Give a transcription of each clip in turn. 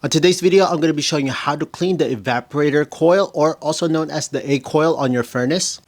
On today's video, I'm going to be showing you how to clean the evaporator coil, or also known as the A coil, on your furnace.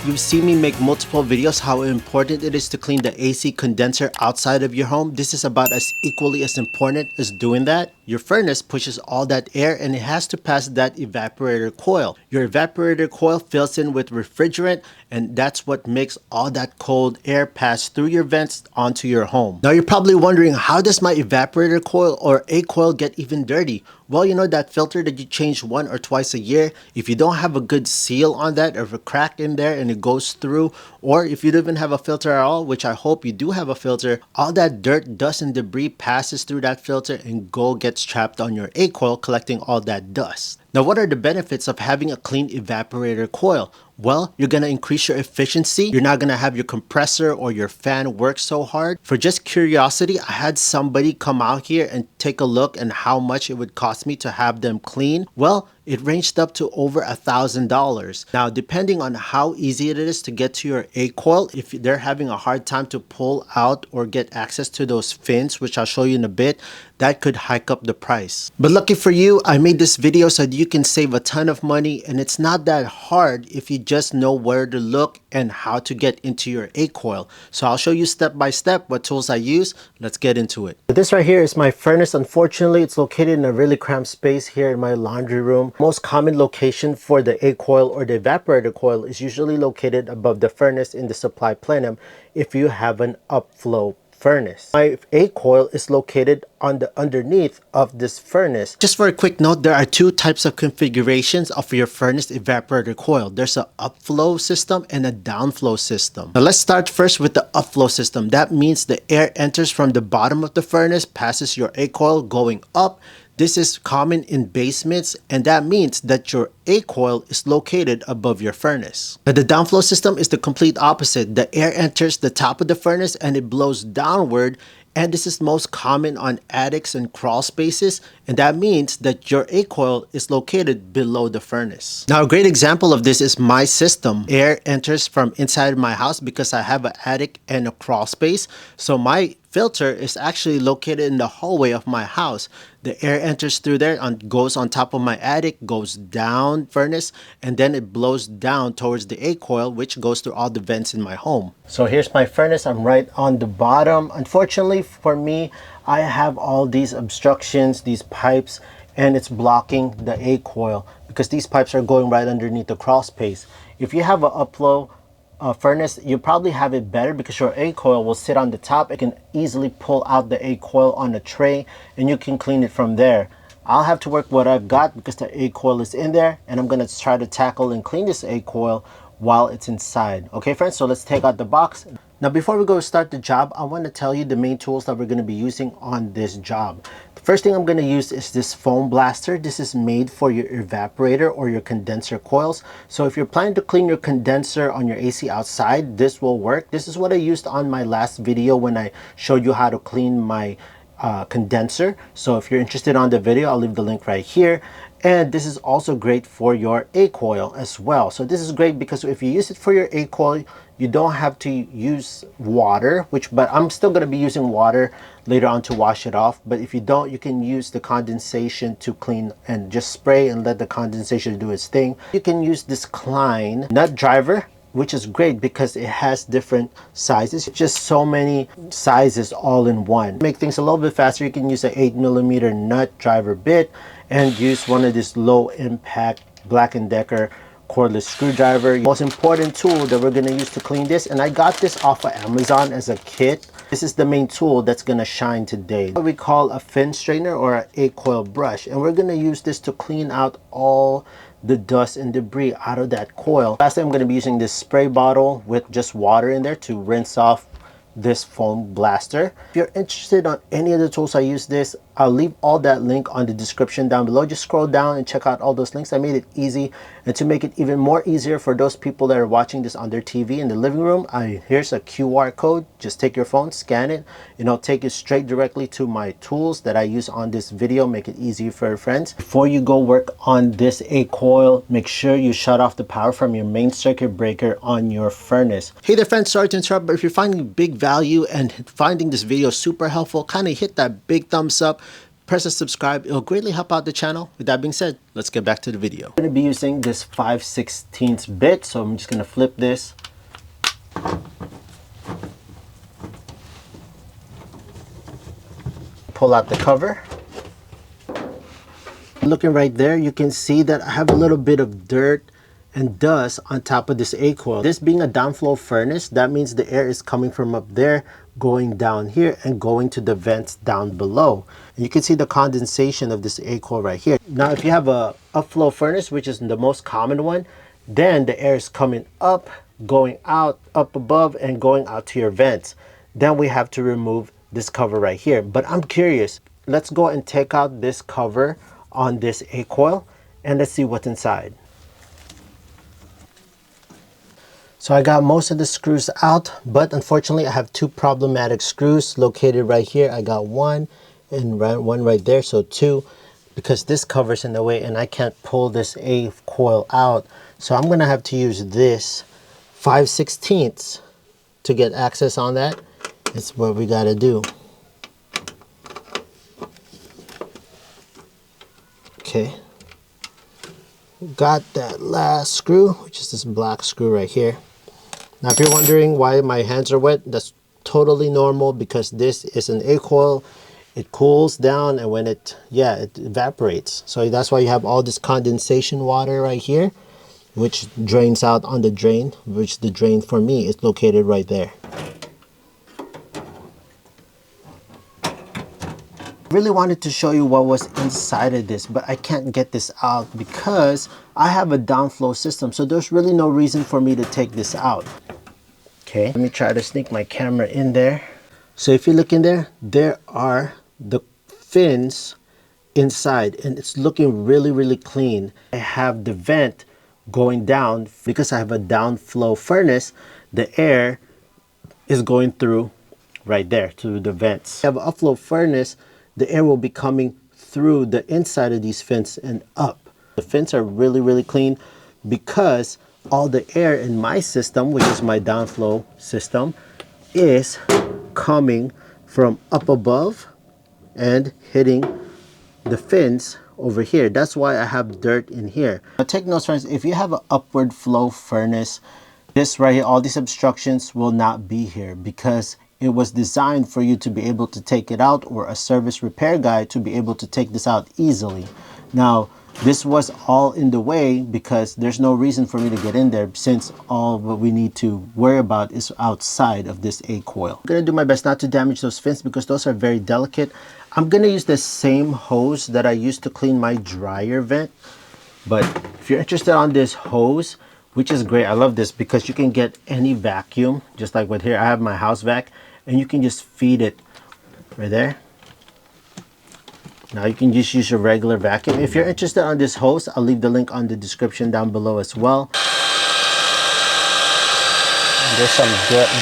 You've seen me make multiple videos how important it is to clean the AC condenser outside of your home. This is about as equally as important as doing that. Your furnace pushes all that air and it has to pass that evaporator coil. Your evaporator coil fills in with refrigerant, and that's what makes all that cold air pass through your vents onto your home. Now you're probably wondering, how does my evaporator coil or A coil get even dirty? Well, you know that filter that you change 1 or twice a year? If you don't have a good seal on that, or if a crack in there and it goes through, or if you don't even have a filter at all, which I hope you do have a filter, all that dirt, dust, and debris passes through that filter and gets trapped on your A coil, collecting all that dust. Now, what are the benefits of having a clean evaporator coil? Well, you're going to increase your efficiency. You're not going to have your compressor or your fan work so hard. For just curiosity, I had somebody come out here and take a look at how much it would cost me to have them clean. Well, it ranged up to over $1,000. Now, depending on how easy it is to get to your A coil, if they're having a hard time to pull out or get access to those fins, which I'll show you in a bit, that could hike up the price. But lucky for you, I made this video so that you can save a ton of money, and it's not that hard if you just know where to look and how to get into your A coil. So I'll show you step by step what tools I use. Let's get into it. This right here is my furnace. Unfortunately, it's located in a really cramped space here in my laundry room. Most common location for the A coil or the evaporator coil is usually located above the furnace in the supply plenum if you have an upflow furnace. My A coil is located on the underneath of this furnace. Just for a quick note, there are two types of configurations of your furnace evaporator coil. There's an upflow system and a downflow system. Now let's start first with the upflow system. That means the air enters from the bottom of the furnace, passes your A coil going up. This is common in basements, and that means that your A coil is located above your furnace. Now, the downflow system is the complete opposite. The air enters the top of the furnace and it blows downward, and this is most common on attics and crawl spaces, and that means that your A coil is located below the furnace. Now, a great example of this is my system. Air enters from inside my house because I have an attic and a crawl space, so my filter is actually located in the hallway of my house. The air enters through there and goes on top of my attic, goes down furnace, and then it blows down towards the A coil, which goes through all the vents in my home. So here's my furnace. I'm right on the bottom. Unfortunately for me, I have all these obstructions, these pipes, and it's blocking the A coil because these pipes are going right underneath the crawl space. If you have an upflow furnace, you probably have it better because your A coil will sit on the top. It can easily pull out the A coil on a tray and you can clean it from there. I'll have to work what I've got because the A coil is in there, and I'm going to try to tackle and clean this A coil while it's inside. Okay friends, so let's take out the box. Now before we go start the job, I want to tell you the main tools that we're going to be using on this job. The first thing I'm going to use is this foam blaster. This is made for your evaporator or your condenser coils. So if you're planning to clean your condenser on your AC outside, this will work. This is what I used on my last video when I showed you how to clean my condenser. So if you're interested on the video, I'll leave the link right here. And this is also great for your A coil as well. So this is great because if you use it for your A coil, you don't have to use water, but I'm still going to be using water later on to wash it off. But if you don't, you can use the condensation to clean and just spray and let the condensation do its thing. You can use this Klein nut driver, which is great because it has different sizes. Just so many sizes all in one. To make things a little bit faster, you can use an 8mm nut driver bit and use one of this low impact Black & Decker cordless screwdriver. Most important tool that we're going to use to clean this, and I got this off of Amazon as a kit. This is the main tool that's going to shine today. What we call a fin straightener or an A coil brush, and we're going to use this to clean out all the dust and debris out of that coil. Lastly, I'm going to be using this spray bottle with just water in there to rinse off this foam blaster. If you're interested on any of the tools I use this, I'll leave all that link on the description down below. Just scroll down and check out all those links. I made it easy, and to make it even more easier for those people that are watching this on their TV in the living room, here's a QR code. Just take your phone, scan it, and it'll take you straight directly to my tools that I use on this video. Make it easy for your friends. Before you go work on this A coil, make sure you shut off the power from your main circuit breaker on your furnace. Hey there friends, sorry to interrupt, but if you're finding big value and finding this video super helpful, kind of hit that big thumbs up, press the subscribe. It'll greatly help out the channel. With that being said, let's get back to the video. I'm going to be using this 5/16 bit, so I'm just going to flip this. Pull out the cover. Looking right there, you can see that I have a little bit of dirt and dust on top of this A coil. This being a downflow furnace, that means the air is coming from up there, going down here and going to the vents down below. And you can see the condensation of this A coil right here. Now, if you have a upflow furnace, which is the most common one, then the air is coming up, going out, up above, and going out to your vents. Then we have to remove this cover right here. But I'm curious, let's go and take out this cover on this A coil and let's see what's inside. So I got most of the screws out, but unfortunately I have two problematic screws located right here. I got one and one right there, so two, because this cover's in the way and I can't pull this A coil out. So I'm gonna have to use this 5/16 to get access on that. It's what we gotta do. Okay, got that last screw, which is this black screw right here. Now, if you're wondering why my hands are wet, that's totally normal because this is an A coil. It cools down and when it evaporates. So that's why you have all this condensation water right here, which drains out on the drain, which the drain for me is located right there. Really wanted to show you what was inside of this, but I can't get this out because I have a downflow system, so there's really no reason for me to take this out. Okay, let me try to sneak my camera in there. So if you look in there, there are the fins inside and it's looking really clean. I have the vent going down because I have a downflow furnace. The air is going through right there to the vents. I have an upflow furnace. The air will be coming through the inside of these fins and up. The fins are really clean because all the air in my system, which is my downflow system, is coming from up above and hitting the fins over here. That's why I have dirt in here. Now take notes, friends, if you have an upward flow furnace, this right here, all these obstructions will not be here because it was designed for you to be able to take it out, or a service repair guy to be able to take this out easily. Now, this was all in the way because there's no reason for me to get in there since all what we need to worry about is outside of this A coil. I'm gonna do my best not to damage those fins because those are very delicate. I'm gonna use the same hose that I used to clean my dryer vent. But if you're interested on this hose, which is great, I love this because you can get any vacuum, just like with here, I have my house vac, and you can just feed it right there. Now you can just use your regular vacuum. If you're interested on this hose, I'll leave the link on the description down below as well. And there's some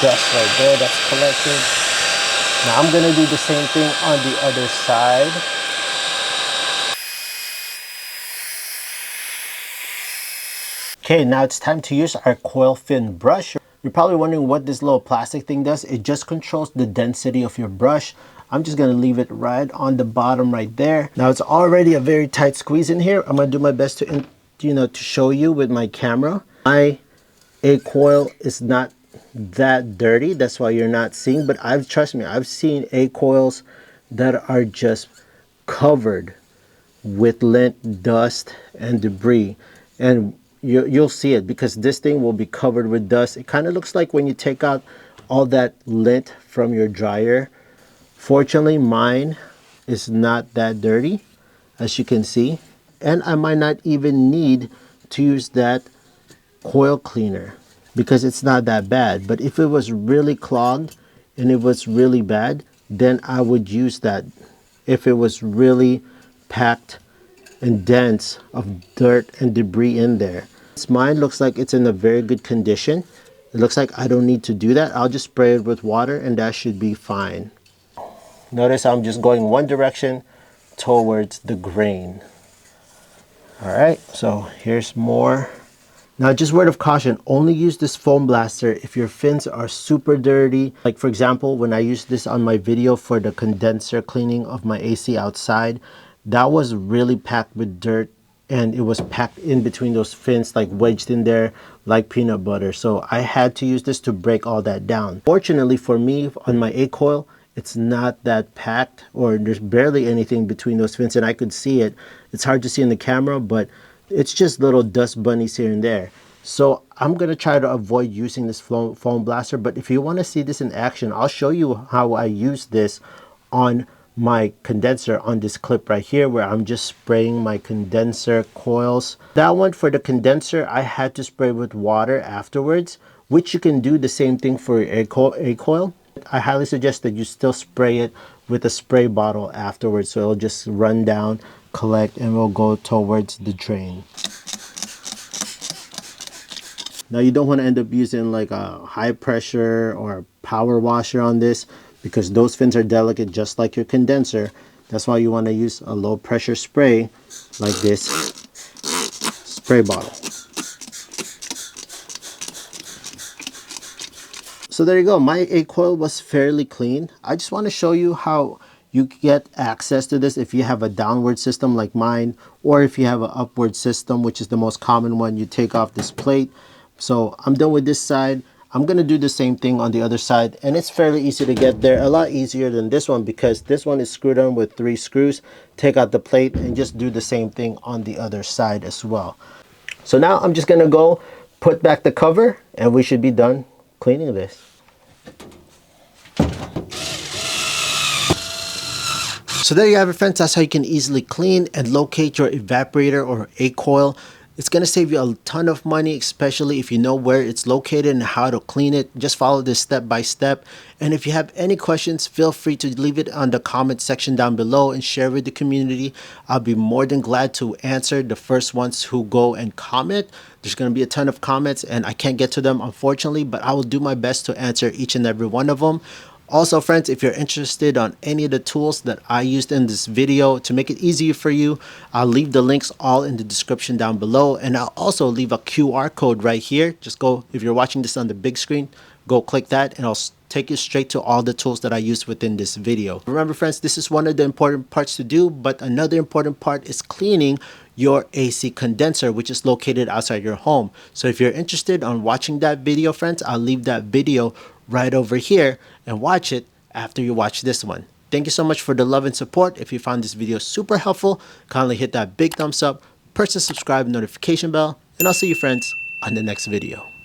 dust right there that's collected. Now I'm gonna do the same thing on the other side. Okay, now it's time to use our coil fin brush. You're probably wondering what this little plastic thing does. It just controls the density of your brush. I'm just gonna leave it right on the bottom right there. Now it's already a very tight squeeze in here. I'm gonna do my best to, to show you with my camera. My A coil is not that dirty. That's why you're not seeing, but trust me, I've seen A coils that are just covered with lint, dust, and debris. And you'll see it because this thing will be covered with dust. It kind of looks like when you take out all that lint from your dryer. Fortunately, mine is not that dirty, as you can see. And I might not even need to use that coil cleaner because it's not that bad. But if it was really clogged and it was really bad, then I would use that if it was really packed and dense of dirt and debris in there. Mine looks like it's in a very good condition. It looks like I don't need to do that. I'll just spray it with water and that should be fine. Notice I'm just going one direction towards the grain. All right, so here's more. Now, just word of caution, only use this foam blaster if your fins are super dirty. Like for example, when I used this on my video for the condenser cleaning of my AC outside, that was really packed with dirt and it was packed in between those fins, like wedged in there like peanut butter. So I had to use this to break all that down. Fortunately for me, on my A coil, it's not that packed, or there's barely anything between those fins and I could see it. It's hard to see in the camera, but it's just little dust bunnies here and there. So I'm going to try to avoid using this foam blaster, but if you want to see this in action, I'll show you how I use this on my condenser on this clip right here, where I'm just spraying my condenser coils. That one, for the condenser, I had to spray with water afterwards, which you can do the same thing for your A coil. I highly suggest that you still spray it with a spray bottle afterwards, so it'll just run down, collect, and will go towards the drain. Now you don't want to end up using like a high pressure or power washer on this, because those fins are delicate just like your condenser. That's why you want to use a low pressure spray like this spray bottle. So there you go, my A coil was fairly clean. I just want to show you how you get access to this if you have a downward system like mine, or if you have an upward system, which is the most common one. You take off this plate. So I'm done with this side. I'm going to do the same thing on the other side, and it's fairly easy to get there. A lot easier than this one, because this one is screwed on with 3 screws. Take out the plate and just do the same thing on the other side as well. So now I'm just going to go put back the cover and we should be done cleaning this. So there you have it, friends. That's how you can easily clean and locate your evaporator or A coil. It's going to save you a ton of money, especially if you know where it's located and how to clean it. Just follow this step by step. And if you have any questions, feel free to leave it on the comment section down below and share with the community. I'll be more than glad to answer the first ones who go and comment. There's going to be a ton of comments and I can't get to them, unfortunately, but I will do my best to answer each and every one of them. Also, friends, if you're interested on any of the tools that I used in this video to make it easier for you, I'll leave the links all in the description down below, and I'll also leave a QR code right here. Just go, if you're watching this on the big screen, go click that and I'll take you straight to all the tools that I used within this video. Remember, friends, this is one of the important parts to do, but another important part is cleaning your AC condenser, which is located outside your home. So if you're interested on watching that video, friends, I'll leave that video right over here and watch it after you watch this one. Thank you so much for the love and support. If you found this video super helpful, kindly hit that big thumbs up, press the subscribe notification bell, and I'll see you, friends, on the next video.